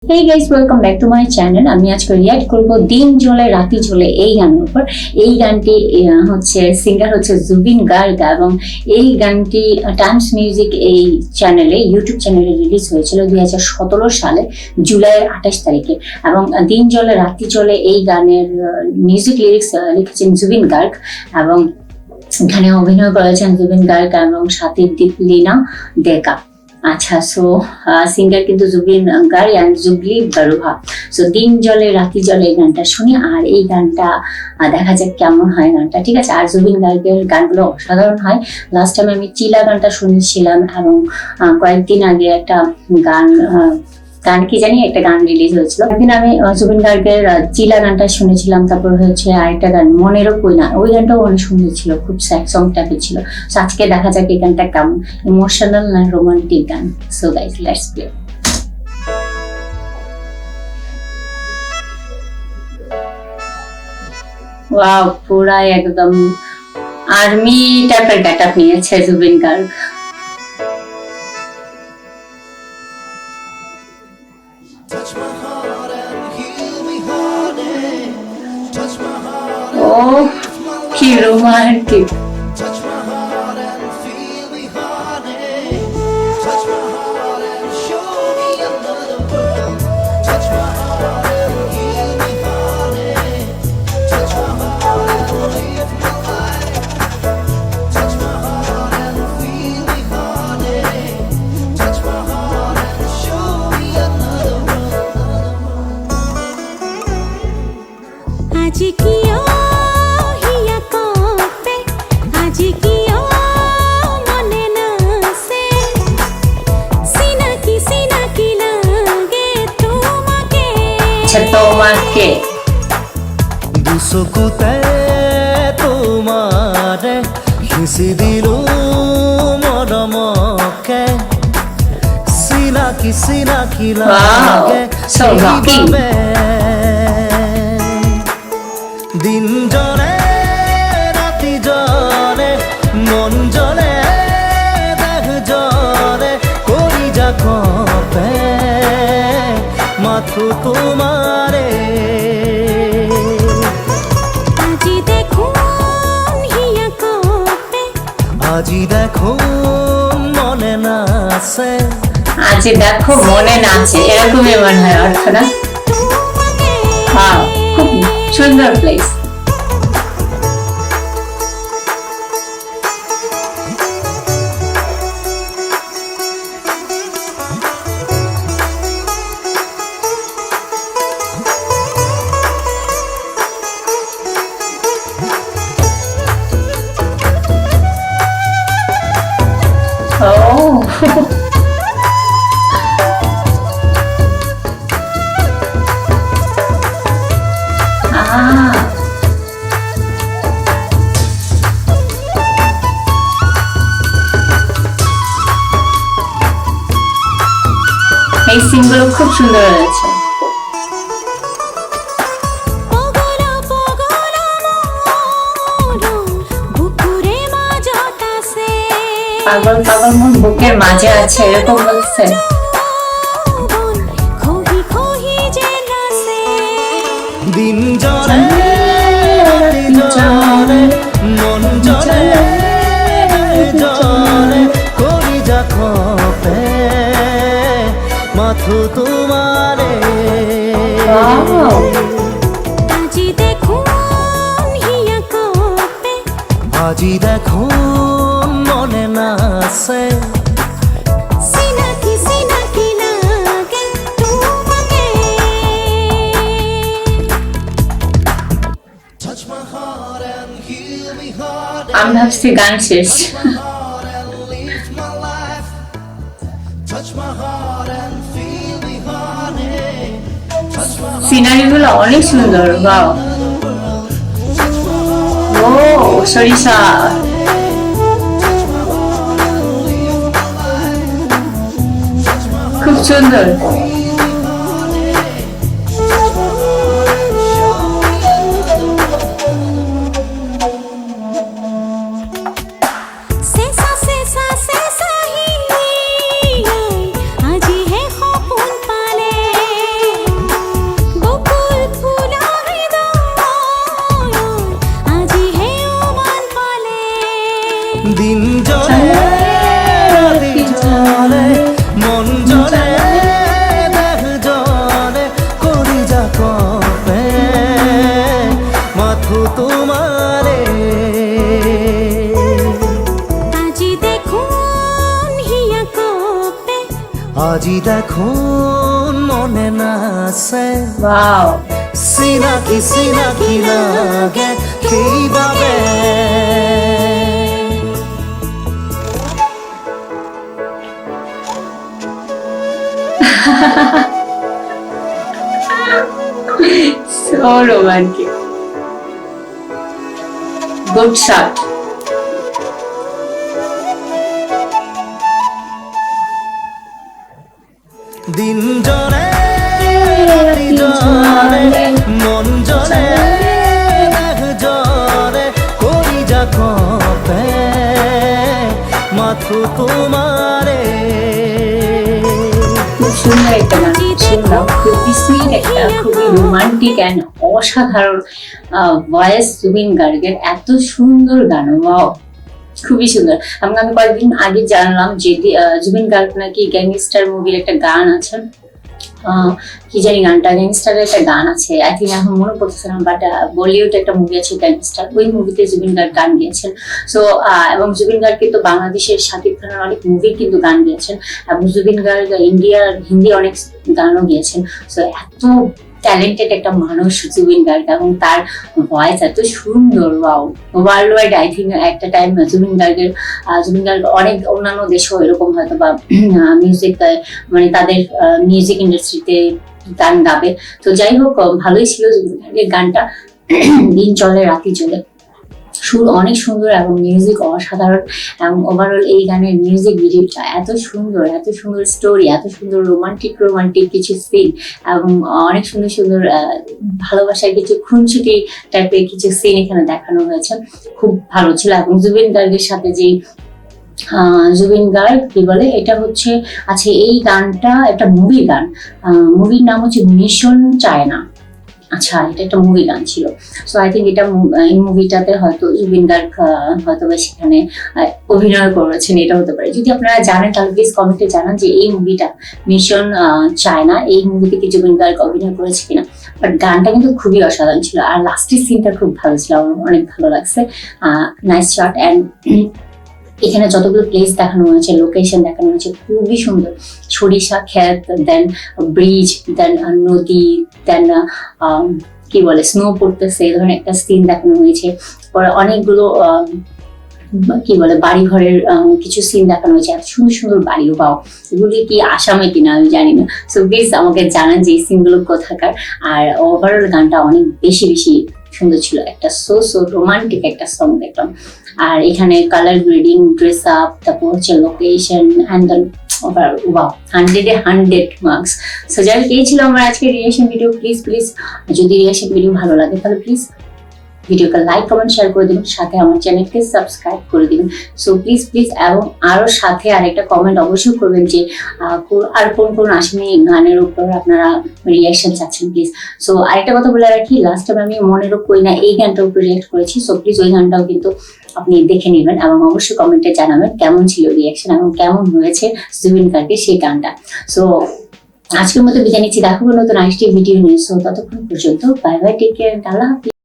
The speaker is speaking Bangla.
Hey guys, welcome back to my channel. আমি আজকে রিঅ্যাক্ট করব দিন জ্বলে রাতি জ্বলে এই গানের উপর। এই গানটি হচ্ছে সিঙ্গার হচ্ছে জুবিন গার্গ এবং এই গানটি টাইমস মিউজিক এই চ্যানেলে ইউটিউব চ্যানেলে রিলিজ হয়েছিল 2017 সালে জুলাইয়ের 28 তারিখে এবং দিন জ্বলে রাতি জ্বলে এই গানের মিউজিক লিরিক্স লিখেছেন জুবিন গার্গ এবং এখানে অভিনয় করেছেন জুবিন গার্গ এবং সাথে দীপলিনা ডেকা। আচ্ছা, সো সিঙ্গার কিন্তু জুবিন গার্গ অ্যান্ড জুবলি বারুহা। সো দিন জলে রাতি জলে এই গানটা শুনি আর এই গানটা দেখা যাক কেমন হয় গানটা, ঠিক আছে। আর জুবিন গার্গের গানগুলো অসাধারণ হয়। লাস্ট টাইম আমি চিলা গানটা শুনেছিলাম এবং কয়েকদিন আগে একটা গান কি জানি একটা গান রিলিজ হয়েছিল। একদিন আমি জুবিন গার্গের চিলা গানটা শুনেছিলাম, তারপর হচ্ছে আরেকটা গান মনেরও কইনা, ওই গানটাও অনেক সুন্দর ছিল, খুব স্যাড সং টাইপের ছিল। সো আজকে দেখা যাক এই গানটা কেমন, ইমোশনাল না রোমান্টিক গান। So guys, let's play. Wow, পুরা একদম আর্মি টাইপের গেটআপ নিয়েছে জুবিন গার্গ। Oh, কি রোমান্টিক। তোমাকে দুসকুতে তোমারে হিসি দিলু মরমকে সিনাকি লাগে দিন জলে রাতি জলে মন জলে দেখ জলে করি যা কপে মাথু তোমারে আজি দেখো মনে নাচে, আজি দেখো মনে নাচে, এরকমই মনে হয় অর্থ না? হ্যাঁ, খুব সুন্দর প্লেস। Oh. এই সিনগুলো খুব সুন্দর হয়েছে। পাগল পাগল মন বুকের মাঝে আছে, এরকম বলছে। দিন জলে জলে মন জলে জলে করি যা খপে মাথু তোমারে আজি দেখো মনে নাচে আমি ভাবছি গান শেষ। সিনারি গুলো অনেক সুন্দর। বাও, ও সরিষা, খুব সুন্দর। আজি দেখো মনে না আছে ওয়াও, চিনাকি লাগে সেইবাবে so romantic. Good shot. দিন জলে রাতি জলে মন জলে দেখ জলে করি যা কপে মাথু তোমারে খুব সুন্দর একটা গান শুনলাম, খুবই সুইট একটা, খুবই রোমান্টিক অ্যান্ড অসাধারণ ভয়েস জুবিন গার্গের, এত সুন্দর গান, ওয়াও খুবই সুন্দর। আমি কয়েকদিন আগে জানলাম যে জুবিন গার্গ নাকি গ্যাংস্টার মুভির একটা গান আছে, কি জানি গানটা, গ্যাংস্টারের একটা গান আছে, আই থিঙ্ক এখন মনে পড়তেছে না, বাট বলিউড একটা মুভি আছে গ্যাংস্টার, ওই মুভিতে জুবিন গার্গ গান গিয়েছেন। সো এবং জুবিন গার্গ কিন্তু বাংলাদেশের শাকিব খানের অনেক মুভির কিন্তু গান গিয়েছেন, এবং জুবিন গার্গ ইন্ডিয়ার হিন্দি অনেক গানও গিয়েছেন। সো এত ট্যালেন্টেড একটা মানুষ জুবিন গার্গ, এবং তার ভয়েস এত সুন্দর, wow. World wide I think একটা টাইম জুবিন গার্গ অনেক অন্যান্য দেশেও এরকম হয়তো বা মিউজিক, মানে তাদের মিউজিক ইন্ডাস্ট্রিতে গান গাবে। তো যাই হোক, ভালোই ছিল জুবিন গার্গের গানটা। দিন চলে রাতি চলে, সুর অনেক সুন্দর এবং মিউজিক অসাধারণ, এবং ওভারঅল এই গানের মিউজিক ভিডিওটা এত সুন্দর স্টোরি, এত সুন্দর রোমান্টিক কিছু সিন, এবং অনেক সুন্দর ভালোবাসার কিছু খুনসুটি টাইপের কিছু সিন এখানে দেখানো হয়েছে, খুব ভালো ছিল। এবং জুবিন গার্গের সাথে যে জুবিন গার্গ কি বলে, এটা হচ্ছে আছে এই গানটা একটা মুভির গান, মুভির নাম হচ্ছে মিশন চায়না। আচ্ছা, এটা একটা মুভি গান ছিল। সো আই থিঙ্ক এই মুভিটাতে হয়তো জুবিন গার্গ হয়তো বা সেখানে অভিনয় করেছেন, এটা হতে পারে। যদি আপনারা জানেন তাহলে প্লিজ কমেন্টে জানান যে এই মুভিটা মিশন চায়না, এই মুভিতে কি জুবিন গার্গ অভিনয় করেছে কিনা। বাট গানটা কিন্তু খুবই অসাধারণ ছিল, আর লাস্টের সিনটা খুব ভালো ছিল, আমার অনেক ভালো লাগছে। Nice shot. অ্যান্ড এখানে যতগুলো প্লেস দেখানো হয়েছে, লোকেশন দেখানো হয়েছে, খুবই সুন্দর। সরিষা ক্ষেত, দেন ব্রিজ, দেন নদী, দেন কি বলে স্নো পড়তেছে, এই ধরনের একটা সিন দেখানো হয়েছে। পরে অনেকগুলো কি বলে বাড়ি ঘরের কিছু সিন দেখানো হয়েছে, এত সুন্দর বাড়িও পাও, এগুলি কি আসামে কিনা আমি জানি না। সো প্লিজ আমাকে জানান যে এই সিনগুলো কোথাকার। আর ওভারঅল গানটা অনেক বেশি সুন্দর ছিল, একটা সো রোমান্টিক একটা সং দেখলাম। আর এখানে কালার গ্রেডিং, ড্রেস আপ, তারপর হচ্ছে location, and then over, wow, 100 marks. So যাই হোক, এই ছিল আমার আজকের রিয়েকশন ভিডিও। প্লিজ যদি রিয়েকশন ভিডিও ভালো লাগে তাহলে প্লিজ ভিডিওকে লাইক, কমেন্ট, শেয়ার করে দিন, সাথে আমার চ্যানেলকে সাবস্ক্রাইব করে দিন। সো প্লিজ এবং আরো সাথে আরেকটা কমেন্ট অবশ্যই করবেন যে আর কোন আসামি গানের উপর আপনারা রিয়াকশন চাচ্ছেন প্লিজ। সো আরেকটা কথা বলে রাখি, লাস্ট টাইম আমি মনেরও করি না এই গানটার উপর রিয়াক্ট করেছি। সো প্লিজ ওই গানটাও কিন্তু আপনি দেখে নেবেন, এবং অবশ্যই কমেন্টে জানাবেন কেমন ছিল রিয়াকশন এবং কেমন হয়েছে জুবিন গার্গের সেই গানটা। সো আজকের মতো বিদায় নিচ্ছি, দেখাবো নতুন আরেকটি ভিডিও নিয়ে। সো ততক্ষণ পর্যন্ত বাই বাই, টেক কেয়ার, আল্লাহ হাফিজ।